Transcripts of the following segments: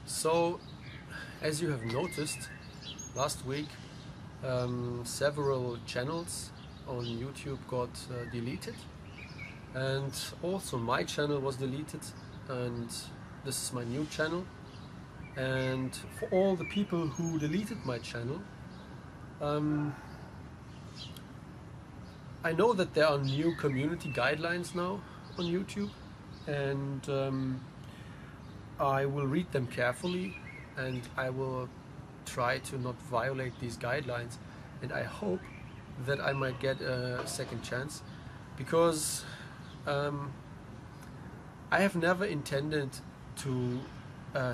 So, as you have noticed, last week several channels on YouTube got deleted, and also my channel was deleted, and this is my new channel. And for all the people who deleted my channel, I know that there are new community guidelines now on YouTube, and I will read them carefully, and I will try to not violate these guidelines, and I hope that I might get a second chance, because I have never intended to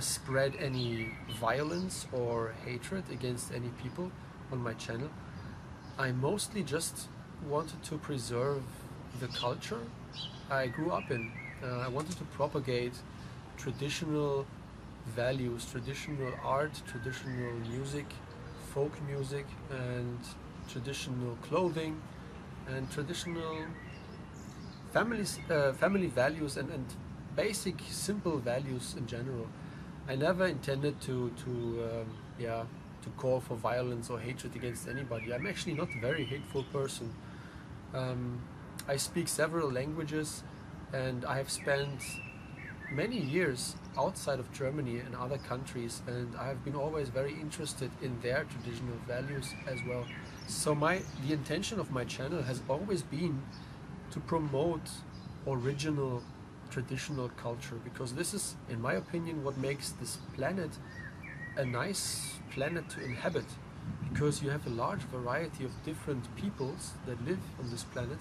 spread any violence or hatred against any people on my channel. I mostly just wanted to preserve the culture I grew up in. I wanted to propagate traditional values, traditional art, traditional music, folk music, and traditional clothing, and traditional family values, and basic simple values in general. I never intended to call for violence or hatred against anybody. I'm actually not a very hateful person. I speak several languages, and I have spent many years outside of Germany and other countries, and I have been always very interested in their traditional values as well. So the intention of my channel has always been to promote original traditional culture, because this is, in my opinion, what makes this planet a nice planet to inhabit, because you have a large variety of different peoples that live on this planet,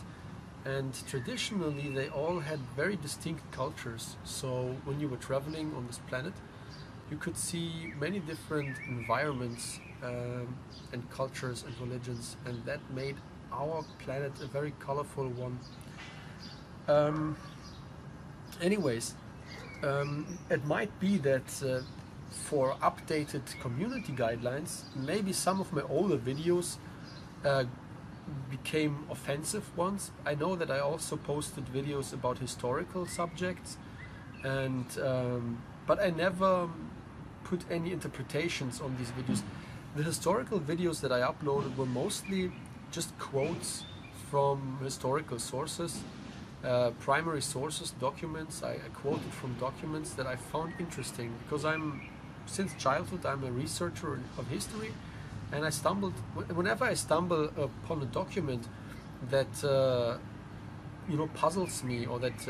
and traditionally they all had very distinct cultures. So when you were traveling on this planet, you could see many different environments and cultures and religions, and that made our planet a very colorful one. Anyways, it might be that for updated community guidelines, maybe some of my older videos became offensive ones. I know that I also posted videos about historical subjects, and but I never put any interpretations on these videos. The historical videos that I uploaded were mostly just quotes from historical sources, primary sources, documents. I quoted from documents that I found interesting, because since childhood I'm a researcher of history, and whenever I stumble upon a document that puzzles me, or that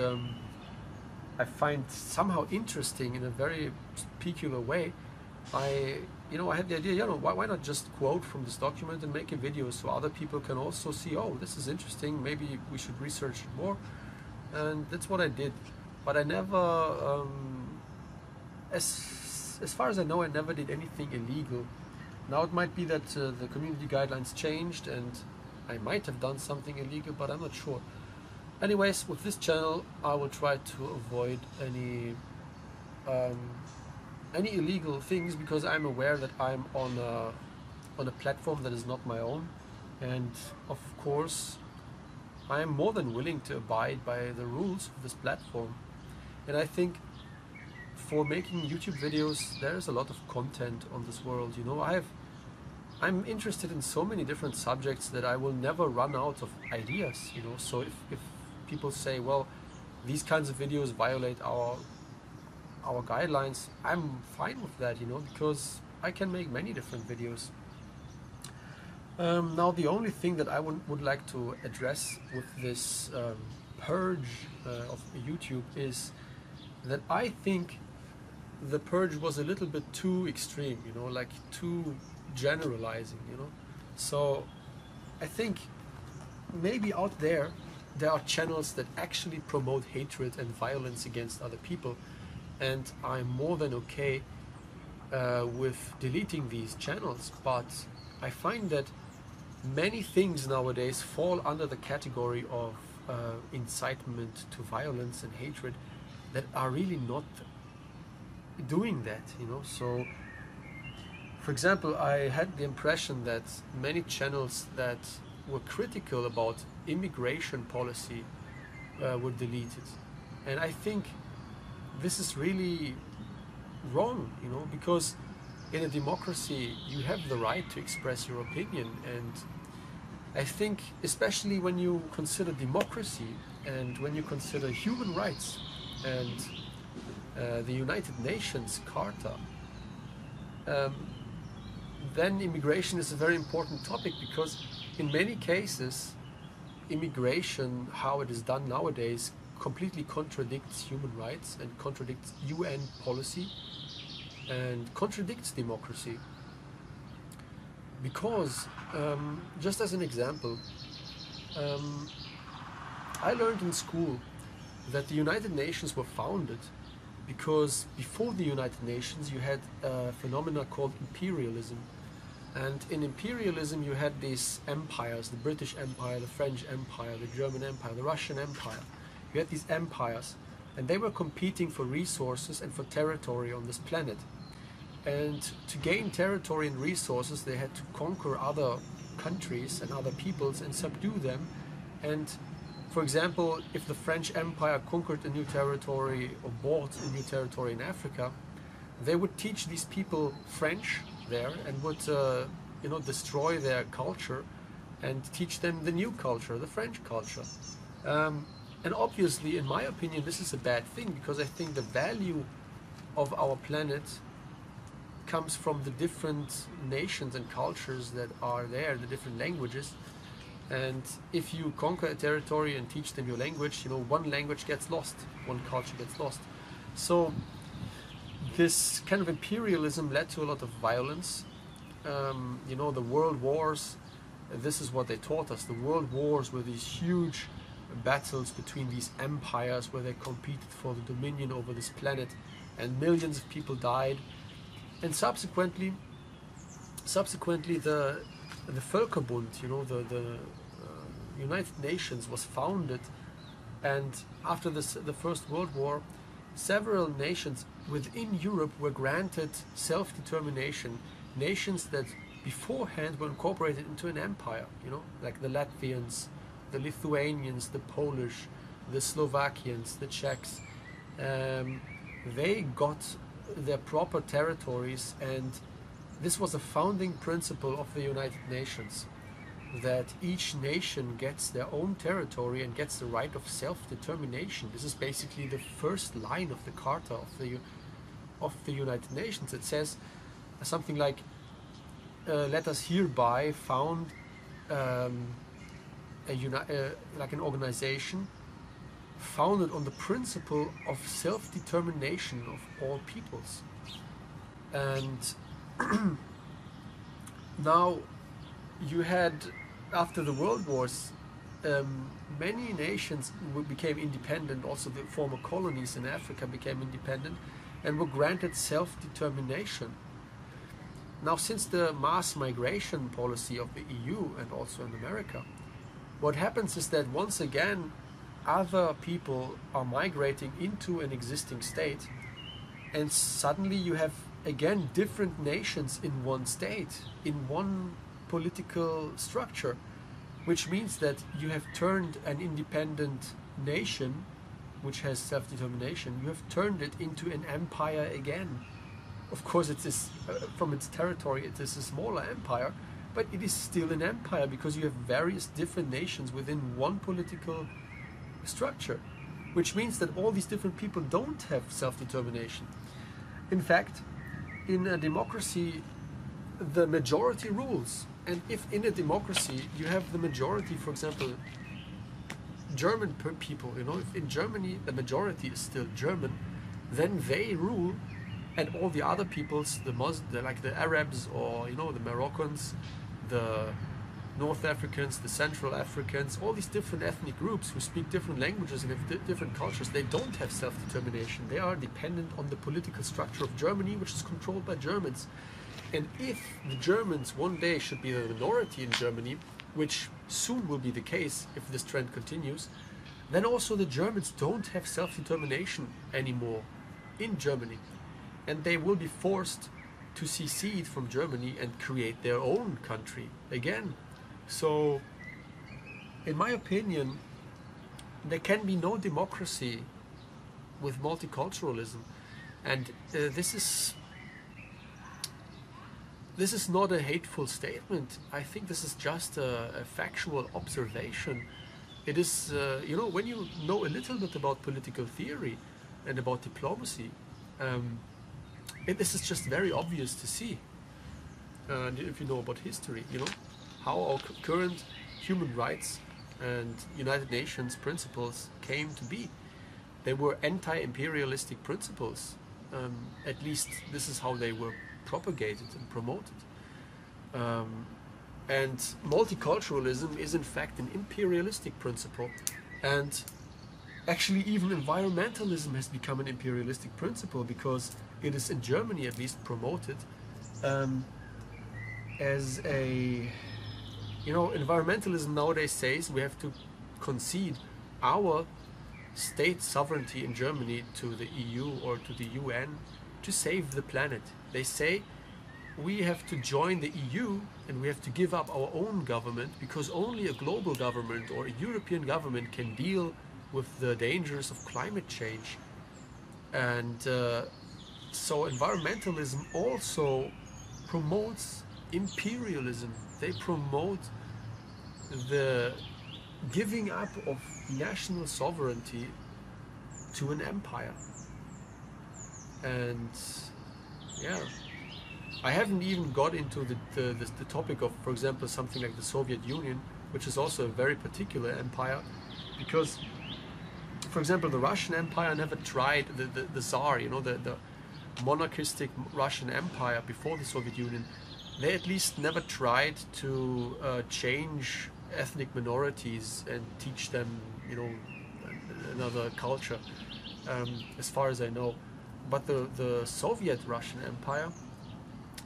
I find somehow interesting in a very peculiar way, I had the idea, why not just quote from this document and make a video so other people can also see, oh, this is interesting, maybe we should research it more. And that's what I did. But I never, as far as I know, I never did anything illegal. Now it might be that the community guidelines changed and I might have done something illegal, but I'm not sure. Anyways, with this channel I will try to avoid any illegal things, because I'm aware that I'm on a platform that is not my own, and of course I am more than willing to abide by the rules of this platform. And I think for making YouTube videos, there is a lot of content on this world. I'm interested in so many different subjects that I will never run out of ideas. So if people say, well, these kinds of videos violate our guidelines, I'm fine with that, because I can make many different videos. Now the only thing that I would like to address with this purge of YouTube is that I think the purge was a little bit too extreme, like too generalizing, So I think maybe out there are channels that actually promote hatred and violence against other people, and I'm more than okay with deleting these channels. But I find that many things nowadays fall under the category of incitement to violence and hatred that are really not doing that, So, for example, I had the impression that many channels that were critical about immigration policy were deleted, and I think this is really wrong, you know, because in a democracy you have the right to express your opinion. And I think especially when you consider democracy and when you consider human rights and the United Nations Charta, um, then immigration is a very important topic, because in many cases immigration, how it is done nowadays, completely contradicts human rights and contradicts UN policy and contradicts democracy. Because, just as an example, I learned in school that the United Nations were founded because before the United Nations you had a phenomena called imperialism. And in imperialism you had these empires, the British Empire, the French Empire, the German Empire, the Russian Empire. You had these empires, and they were competing for resources and for territory on this planet. And to gain territory and resources, they had to conquer other countries and other peoples and subdue them. And for example, if the French Empire conquered a new territory or bought a new territory in Africa, they would teach these people French there and would destroy their culture and teach them the new culture, the French culture. And obviously, in my opinion, this is a bad thing, because I think the value of our planet comes from the different nations and cultures that are there, the different languages. And if you conquer a territory and teach them your language, you know, one language gets lost, one culture gets lost. So this kind of imperialism led to a lot of violence. You know, the world wars, this is what they taught us. The world wars were these huge battles between these empires where they competed for the dominion over this planet, and millions of people died. And subsequently the Völkerbund, you know, the United Nations was founded, and after the First World War, several nations within Europe were granted self-determination, nations that beforehand were incorporated into an empire, you know, like the Latvians, the Lithuanians, the Polish, the Slovakians, the Czechs. They got their proper territories, and this was a founding principle of the United Nations, that each nation gets their own territory and gets the right of self-determination. This is basically the first line of the Charta of the United Nations. It says something like, let us hereby found like an organization founded on the principle of self-determination of all peoples. And now you had, after the world wars, many nations became independent. Also the former colonies in Africa became independent and were granted self-determination. Now, since the mass migration policy of the EU and also in America, what happens is that once again other people are migrating into an existing state, and suddenly you have again different nations in one state, in one political structure, which means that you have turned an independent nation which has self-determination, you have turned it into an empire again. Of course, it is from its territory, it is a smaller empire, but it is still an empire, because you have various different nations within one political structure, which means that all these different people don't have self-determination. In fact, in a democracy, the majority rules. And if in a democracy you have the majority, for example, German people, you know, if in Germany the majority is still German, then they rule, and all the other peoples, like the Arabs, or you know, the Moroccans, the North Africans, the Central Africans, all these different ethnic groups who speak different languages and have different cultures, they don't have self-determination. They are dependent on the political structure of Germany, which is controlled by Germans. And if the Germans one day should be the minority in Germany, which soon will be the case if this trend continues, then also the Germans don't have self-determination anymore in Germany. And they will be forced to secede from Germany and create their own country again. So, in my opinion, there can be no democracy with multiculturalism. And this is not a hateful statement. I think this is just a factual observation. It is, when you know a little bit about political theory and about diplomacy, this is just very obvious to see. And if you know about history, how our current human rights and United Nations principles came to be. They were anti-imperialistic principles. At least this is how they were propagated and promoted. And multiculturalism is in fact an imperialistic principle. And actually even environmentalism has become an imperialistic principle, because it is in Germany at least promoted as a, environmentalism nowadays says we have to concede our state sovereignty in Germany to the EU or to the UN to save the planet. They say we have to join the EU and we have to give up our own government, because only a global government or a European government can deal with the dangers of climate change. And so environmentalism also promotes imperialism. They promote the giving up of national sovereignty to an empire. And yeah, I haven't even got into the topic of, for example, something like the Soviet Union, which is also a very particular empire, because, for example, the Russian Empire never tried, the Tsar, the monarchistic Russian Empire before the Soviet Union, they at least never tried to change ethnic minorities and teach them, another culture, as far as I know. But the Soviet Russian Empire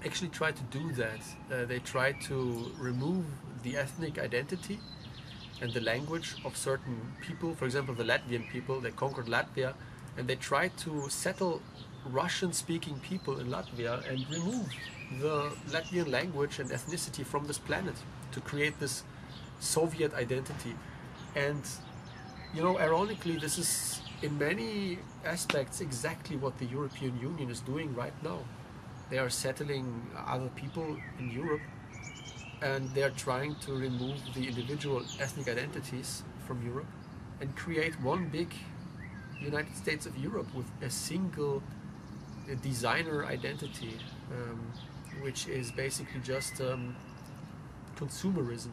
actually tried to do that. They tried to remove the ethnic identity and the language of certain people. For example, the Latvian people, they conquered Latvia, and they tried to settle Russian-speaking people in Latvia and remove the Latvian language and ethnicity from this planet to create this Soviet identity. And, ironically, this is in many aspects exactly what the European Union is doing right now. They are settling other people in Europe, and they are trying to remove the individual ethnic identities from Europe and create one big United States of Europe with a single designer identity, which is basically just consumerism,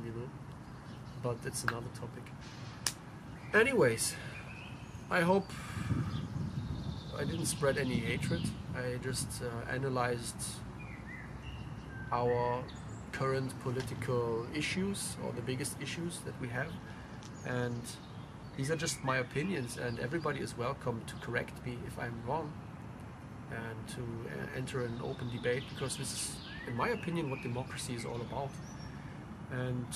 but it's another topic. Anyways, I hope I didn't spread any hatred. I just analyzed our current political issues, or the biggest issues that we have, and these are just my opinions, and everybody is welcome to correct me if I'm wrong and to enter an open debate, because this is, in my opinion, what democracy is all about. And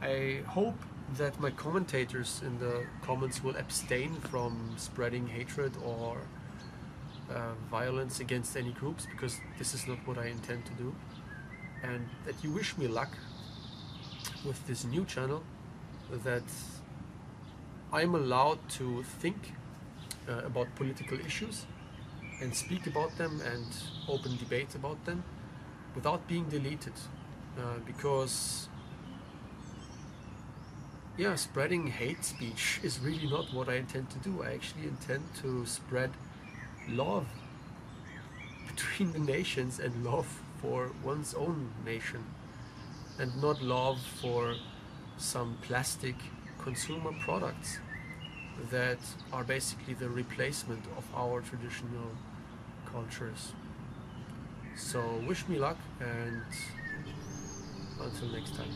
I hope that my commentators in the comments will abstain from spreading hatred or violence against any groups, because this is not what I intend to do, and that you wish me luck with this new channel, that I'm allowed to think about political issues and speak about them and open debate about them without being deleted, because spreading hate speech is really not what I intend to do. I actually intend to spread love between the nations and love for one's own nation, and not love for some plastic consumer products that are basically the replacement of our traditional cultures. So wish me luck, and until next time.